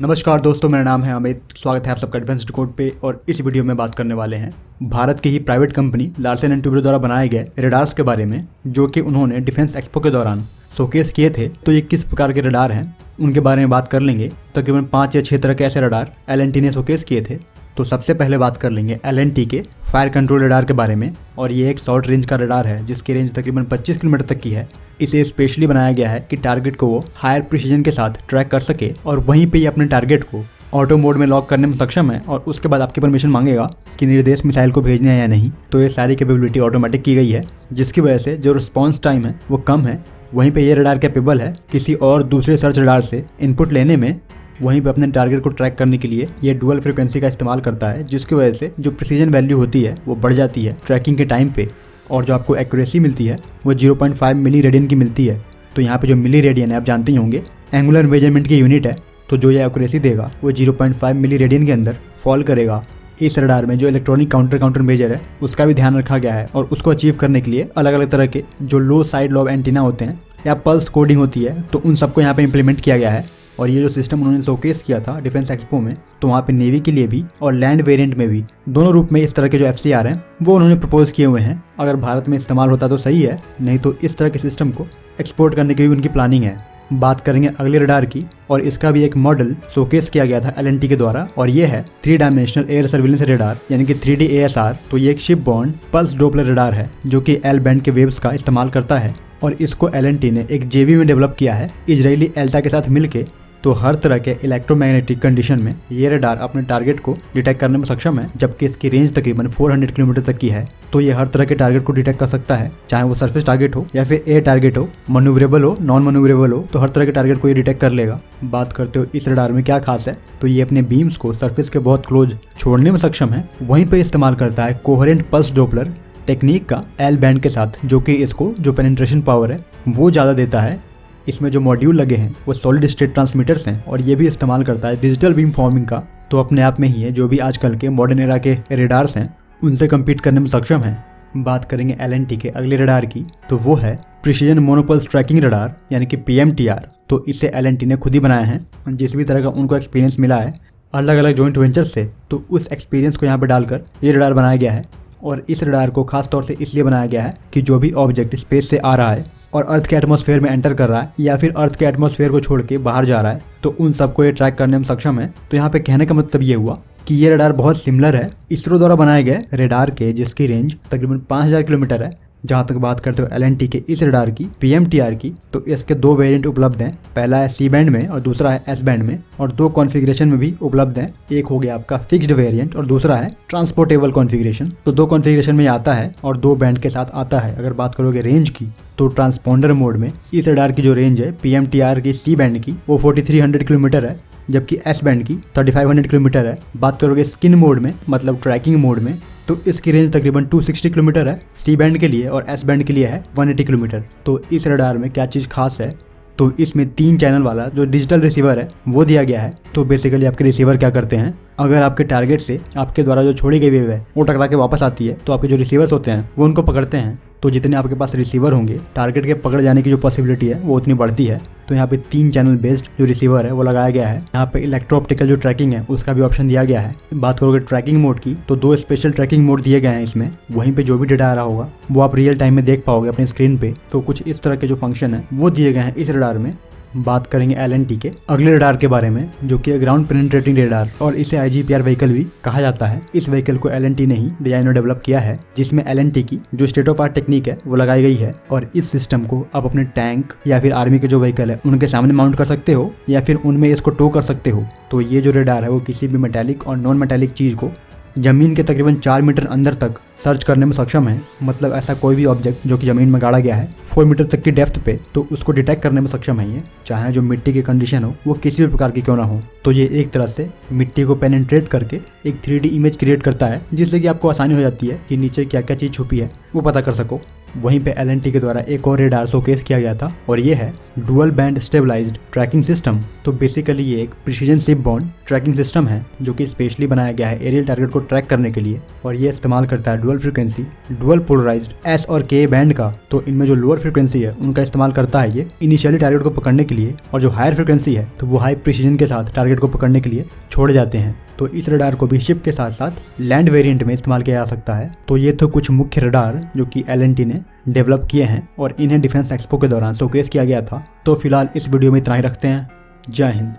नमस्कार दोस्तों, मेरा नाम है अमित। स्वागत है आप सबका एडवांस्ड कोड पे। और इस वीडियो में बात करने वाले हैं भारत की ही private company Larsen and Toubro द्वारा बनाए गए रडार्स के बारे में, जो कि उन्होंने डिफेंस एक्सपो के दौरान शोकेस किए थे। तो ये किस प्रकार के रडार हैं उनके बारे में बात कर लेंगे। तकरीबन 5 या 6 तरह के ऐसे रडार एल&टी ने शोकेस किए थे। तो सबसे पहले बात कर लेंगे एल&टी के फायर कंट्रोल रडार के बारे में। और ये एक शॉर्ट रेंज का रडार है जिसकी रेंज तकरीबन 25 किलोमीटर तक की है। इसे स्पेशली बनाया गया है कि टारगेट को वो हायर प्रिसीजन के साथ ट्रैक कर सके और वहीं पे ही अपने टारगेट को ऑटो मोड में लॉक करने में सक्षम है। और उसके बाद आपकी परमिशन मांगेगा कि निर्देश मिसाइल को भेजने है या नहीं। तो ये सारी कैपेबिलिटी ऑटोमेटिक की गई है, जिसकी वजह से जो रिस्पॉन्स टाइम है वो कम है। वहीं पे ये रडार कैपेबल है किसी और दूसरे सर्च रडार से इनपुट लेने में। वहीं पे अपने टारगेट को ट्रैक करने के लिए ये डुअल फ्रीक्वेंसी का इस्तेमाल करता है, जिसकी वजह से जो प्रिसीजन वैल्यू होती है वो बढ़ जाती है ट्रैकिंग के टाइम पे। और जो आपको एक्यूरेसी मिलती है वो 0.5 मिली रेडियन की मिलती है। तो यहाँ पे जो मिली रेडियन है आप जानते ही होंगे, एंगुलर मेजरमेंट की यूनिट है। तो जो ये एक्यूरेसी देगा वो 0.5 मिली रेडियन के अंदर फॉल करेगा। इस रडार में जो इलेक्ट्रॉनिक काउंटर मेजर है उसका भी ध्यान रखा गया है। और उसको अचीव करने के लिए अलग अलग तरह के जो लो साइड लॉब एंटीना होते हैं या पल्स कोडिंग होती है, तो उन सबको यहाँ पे इम्प्लीमेंट किया गया है। और ये जो सिस्टम उन्होंने शोकेस किया था डिफेंस एक्सपो में, तो वहाँ पे नेवी के लिए भी और लैंड वेरिएंट में भी दोनों रूप में इस तरह के जो FCR हैं वो उन्होंने प्रपोज किए हुए हैं। अगर भारत में इस्तेमाल होता तो सही है, नहीं तो इस तरह के सिस्टम को एक्सपोर्ट करने की भी उनकी प्लानिंग है। बात करेंगे अगले रडार की, और इसका भी एक मॉडल शोकेस किया गया था एल&टी के द्वारा। और ये है 3 डायमेंशनल एयर सर्विलेंस रडार यानी कि 3D ASR। तो ये एक ship born pulse Doppler radar है जो कि L बैंड के वेव्स का इस्तेमाल करता है। और इसको एल&टी ने एक JV में डेवलप किया है इजरायली एल्टा के साथ मिलके। तो हर तरह के इलेक्ट्रोमैग्नेटिक कंडीशन में ये रडार अपने टारगेट को डिटेक्ट करने में सक्षम है, जबकि इसकी रेंज तकरीबन 400 किलोमीटर तक की है। तो ये हर तरह के टारगेट को डिटेक्ट कर सकता है, चाहे वो सरफेस टारगेट हो या फिर एयर टारगेट हो, मनूवरेबल हो, नॉन मनूवरेबल हो, तो हर तरह के टारगेट को ये डिटेक्ट कर लेगा। बात करते हो इस रडार में क्या खास है, तो ये अपने बीम्स को सरफेस के बहुत क्लोज छोड़ने में सक्षम है। वहीं पर इस्तेमाल करता है कोहेरेंट पल्स डोपलर टेक्निक का L बैंड के साथ, जो कि इसको जो पेनिट्रेशन पावर है वो ज़्यादा देता है। इसमें जो मॉड्यूल लगे हैं वो सॉलिड स्टेट ट्रांसमीटर्स हैं। और ये भी इस्तेमाल करता है डिजिटल बीम फॉर्मिंग का। तो अपने आप में ही है जो भी आजकल के मॉडर्न एरा के रेडार्स हैं उनसे कम्पीट करने में सक्षम है। बात करेंगे एल&टी के अगले रडार की, तो वो है प्रिसीजन मोनोपल्स ट्रैकिंग रडार यानी कि PMTR। तो इसे एल&टी ने खुद ही बनाया है। जिस भी तरह का उनको एक्सपीरियंस मिला है अलग अलग जॉइंट वेंचर से, तो उस एक्सपीरियंस को यहाँ पर डालकर ये रडार बनाया गया है। और इस रडार को खास तौर से इसलिए बनाया गया है कि जो भी ऑब्जेक्ट स्पेस से आ रहा है और अर्थ के एटमॉस्फेयर में एंटर कर रहा है या फिर अर्थ के एटमॉस्फेयर को छोड़ के बाहर जा रहा है, तो उन सबको ये ट्रैक करने में सक्षम है। तो यहाँ पे कहने का मतलब ये हुआ कि ये रडार बहुत सिमिलर है इसरो द्वारा बनाए गए रडार के, जिसकी रेंज तकरीबन 5000 किलोमीटर है। जहाँ तक बात करते हो एल&टी के इस रडार की PMTR की, तो इसके 2 वेरिएंट उपलब्ध हैं। पहला है C बैंड में और दूसरा है S बैंड में। और 2 कॉन्फ़िगरेशन में भी उपलब्ध हैं। एक हो गया आपका फिक्स्ड वेरिएंट और दूसरा है ट्रांसपोर्टेबल कॉन्फ़िगरेशन। तो 2 कॉन्फ़िगरेशन में आता है और 2 बैंड के साथ आता है। अगर बात करोगे रेंज की, तो ट्रांसपोंडर मोड में इस रडार की जो रेंज है PMTR की C बैंड की वो 4300 किलोमीटर है, जबकि S बैंड की 3500 किलोमीटर है। बात करोगे स्किन मोड में, मतलब ट्रैकिंग मोड में, तो इसकी रेंज तकरीबन 260 किलोमीटर है C बैंड के लिए, और S बैंड के लिए है 180 किलोमीटर। तो इस रडार में क्या चीज़ खास है, तो इसमें 3 चैनल वाला जो डिजिटल रिसीवर है वो दिया गया है। तो बेसिकली आपके रिसीवर क्या करते हैं, अगर आपके टारगेट से आपके द्वारा जो छोड़ी गई वेव है वो टकरा के वापस आती है, तो आपके जो रिसीवर्स होते हैं वो उनको पकड़ते हैं। तो जितने आपके पास रिसीवर होंगे, टारगेट के पकड़ जाने की जो पॉसिबिलिटी है वो उतनी बढ़ती है। तो यहाँ पे 3 चैनल बेस्ड जो रिसीवर है वो लगाया गया है। यहाँ पे इलेक्ट्रो ऑप्टिकल जो ट्रैकिंग है उसका भी ऑप्शन दिया गया है। बात करोगे ट्रैकिंग मोड की, तो 2 स्पेशल ट्रैकिंग मोड दिए गए हैं इसमें। वहीं पे जो भी डेटा आ रहा होगा वो आप रियल टाइम में देख पाओगे अपने स्क्रीन पे। तो कुछ इस तरह के जो फंक्शन है वो दिए गए हैं इस रडार में। बात करेंगे एल&टी के अगले रडार के बारे में, जो कि ग्राउंड पेनिट्रेटिंग रडार, और इसे IGPR व्हीकल भी कहा जाता है। इस व्हीकल को एल&टी ने ही डिजाइन और डेवलप किया है, जिसमें एल&टी की जो स्टेट ऑफ आर्ट टेक्निक है वो लगाई गई है। और इस सिस्टम को आप अपने टैंक या फिर आर्मी के जो व्हीकल है उनके सामने माउंट कर सकते हो या फिर उनमें इसको टो कर सकते हो। तो ये जो रडार है वो किसी भी मेटालिक और नॉन मेटालिक चीज़ को जमीन के तकरीबन 4 मीटर अंदर तक सर्च करने में सक्षम है। मतलब ऐसा कोई भी ऑब्जेक्ट जो कि जमीन में गाड़ा गया है 4 मीटर तक की डेप्थ पे, तो उसको डिटेक्ट करने में सक्षम है ये, चाहे जो मिट्टी की कंडीशन हो वो किसी भी प्रकार की क्यों ना हो। तो ये एक तरह से मिट्टी को पेनिट्रेट करके एक 3D इमेज क्रिएट करता है, जिससे कि आपको आसानी हो जाती है कि नीचे क्या क्या चीज़ छुपी है वो पता कर सको। वहीं पे LNT के द्वारा एक और रेडार शोकेस किया गया था और ये है dual band stabilized tracking system. तो बेसिकली ये एक precision shipborne tracking system है जो कि स्पेशली बनाया गया है एरियल टारगेट को ट्रैक करने के लिए, और ये इस्तेमाल करता है dual frequency dual polarized S और K बैंड का। तो इनमें जो लोअर फ्रीक्वेंसी है उनका इस्तेमाल करता है ये इनिशियली टारगेट को पकड़ने के लिए, और जो हायर फ्रीक्वेंसी है तो वो हाई प्रिसीजन के साथ टारगेट को पकड़ने के लिए छोड़े जाते हैं। तो इस रडार को भी शिप के साथ साथ लैंड वेरिएंट में इस्तेमाल किया जा सकता है। तो ये तो कुछ मुख्य रडार जो कि LNT ने डेवलप किए हैं और इन्हें डिफेंस एक्सपो के दौरान शोकेस किया गया था। तो फिलहाल इस वीडियो में इतना ही रखते हैं। जय हिंद।